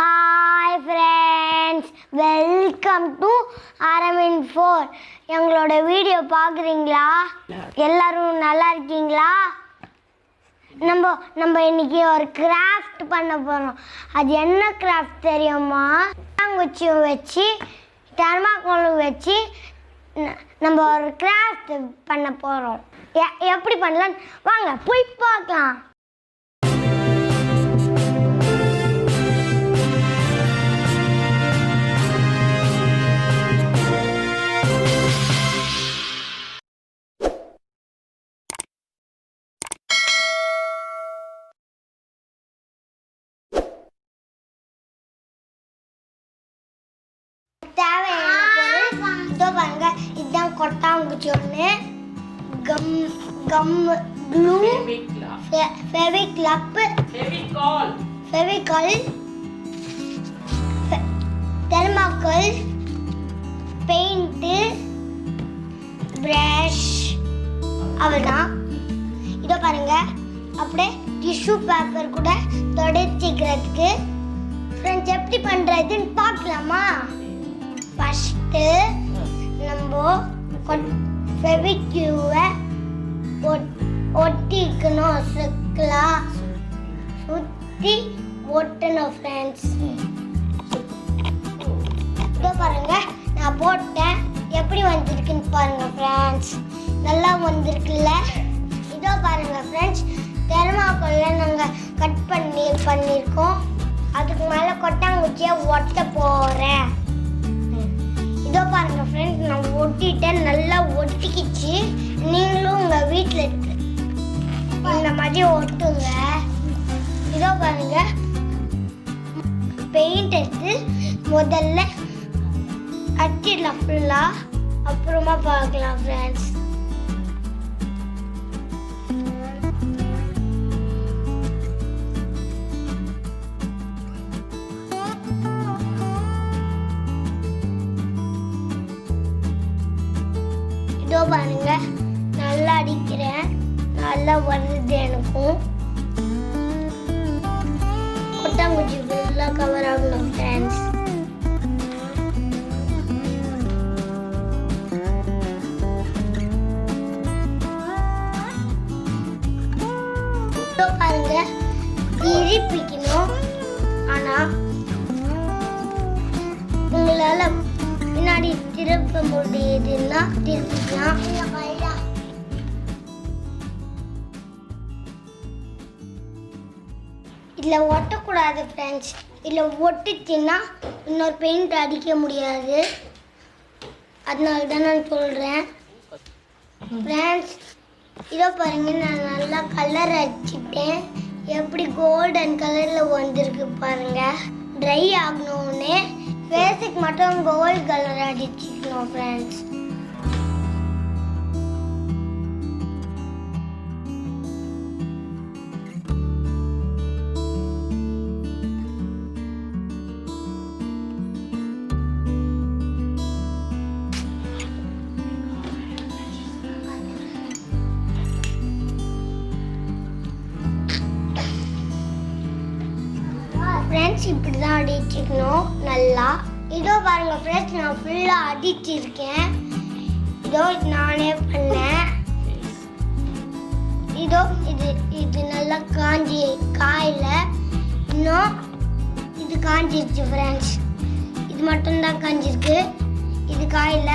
Hi friends, welcome to Aram in 4. எங்களோட video பார்க்குறீங்களா? எல்லாரும் நல்லா இருக்கீங்களா? நம்ம இன்னைக்கு ஒரு கிராஃப்ட் பண்ண போறோம். அது என்ன கிராஃப்ட் தெரியுமா? குச்சியும் வச்சு தெர்மாக்கோலும் வச்சு நம்ம ஒரு கிராஃப்ட் பண்ண போறோம். எப்படி பண்ணலாம் வாங்க போய் பார்க்கலாம். இதுதான் கொட்டாங்குச்சி ஒன்று, gum glue, Fevicol, thermocol, paint, brush, அவ்வளோதான். இதோ பாருங்க, அப்படியே டிஷ்யூ பேப்பர் கூட தொடச்சிக்கிறதுக்கு. ஃப்ரெண்ட்ஸ், எப்படி பண்ணுறதுன்னு பார்க்கலாமா? ஃபஸ்ட்டு நம்ம ஃபெவிக்யூவை ஒட்டிக்கணும். சுற்றி ஒட்டணும் ஃப்ரெண்ட்ஸ். இதோ பாருங்க, நான் போட்டேன். எப்படி வந்திருக்குன்னு பாருங்க ஃப்ரெண்ட்ஸ். நல்லா வந்திருக்குல்ல? இதோ பாருங்க ஃப்ரெண்ட்ஸ், தெர்மாக்கோல்ல நாங்கள் கட் பண்ணியிருக்கோம். அதுக்கு மேலே கொட்டாங்குச்சியை ஒட்ட போகிறேன். இதோ பாருங்க ஃப்ரெண்ட்ஸ், நான் ஒட்டிட்டேன். நல்லா ஒட்டிக்கிச்சு. நீங்களும் உங்கள் வீட்டில் இந்த மாதிரி ஒட்டுங்க. இதோ பாருங்க, பெயிண்ட் எடுத்து முதல்ல அடிச்சிடலாம் ஃபுல்லாக, அப்புறமா பார்க்கலாம் ஃப்ரெண்ட்ஸ். இதோ பாருங்க, நல்லா அடிக்கிறேன். நல்லா வருது எனக்கும். கொட்டாங்குச்சி ஃபுல்லாக கவர் ஆகணும் ஃப்ரெண்ட்ஸ். இதோ பாருங்க, திருப்பிக்கணும். ஆனால் உங்களால் பின்னாடி திருப்ப முடியுதுன்னா திருப்பிக்கலாம். இதில் ஒட்டக்கூடாது ஃப்ரெண்ட்ஸ். இதில் ஒட்டுச்சுன்னா இன்னொரு பெயிண்ட் அடிக்க முடியாது. அதனால தான் நான் சொல்கிறேன் ஃப்ரெண்ட்ஸ். இதோ பாருங்க, நான் நல்லா கலர் அடிச்சுட்டேன். எப்படி கோல்டன் கலரில் வந்திருக்கு பாருங்க. ட்ரை ஆகணுன்னே ஃபேஸுக்கு மட்டும் கோல்டு கலர் அடிச்சுக்கணும் ஃப்ரெண்ட்ஸ். ஃப்ரெண்ட்ஸ், இப்படி தான் அடிச்சுக்கணும் நல்லா. இதோ பாருங்க ஃப்ரெண்ட்ஸ், நான் ஃபுல்லாக அடிச்சிருக்கேன். இதோ நானே பண்ணேன். இதோ இது நல்லா காயில இன்னும் இது காஞ்சிருச்சு ஃப்ரெண்ட்ஸ். இது மட்டும்தான் காஞ்சிருக்கு. இது காயில,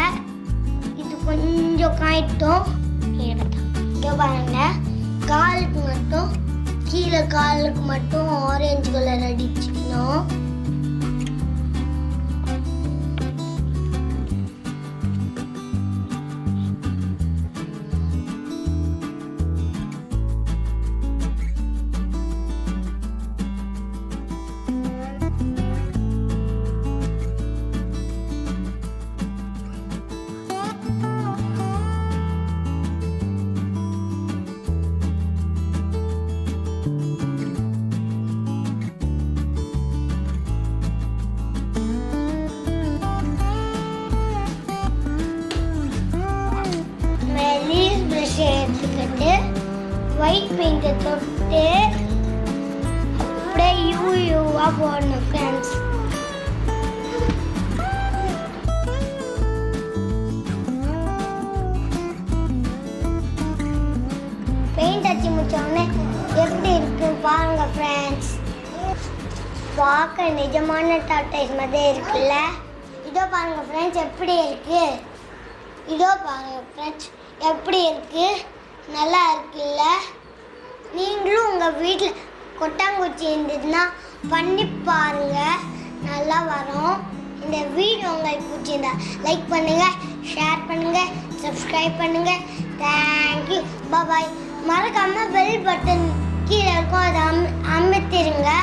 இது கொஞ்சம் காயிட்டும். இதோ பாருங்க, காலுக்கு மட்டும், கீழே காலுக்கு மட்டும் ஆரஞ்சு கலர் அடிச்சுக்கணும். எடுத்துக்கிட்டு ஒயிட் பெயிண்டை தொட்டு அப்படியே அப்படியே யூவா போடணும் ஃப்ரெண்ட்ஸ். பெயிண்ட் அடிச்சு முடிச்ச உடனே எப்படி இருக்கு பாருங்க ஃப்ரெண்ட்ஸ். பார்க்க நிஜமான டார்டாய்ஸ் மாதிரி இருக்குல்ல. இதோ பாருங்க ஃப்ரெண்ட்ஸ் எப்படி இருக்கு. இதோ பாருங்க ஃப்ரெண்ட்ஸ் எப்படி இருக்கு. நல்லா இருக்குல்ல. நீங்களும் உங்கள் வீட்டில் கொட்டாங்குச்சி இருந்ததுன்னா பண்ணி பாருங்க, நல்லா வரும். இந்த வீடியோ உங்களுக்கு பிடிச்சிருந்தா லைக் பண்ணுங்க, ஷேர் பண்ணுங்க, சப்ஸ்கிரைப் பண்ணுங்க. தேங்க்யூ, பாய். மறக்காம பெல் பட்டன் கீழே இருக்கும், அதை அமுத்திடுங்க.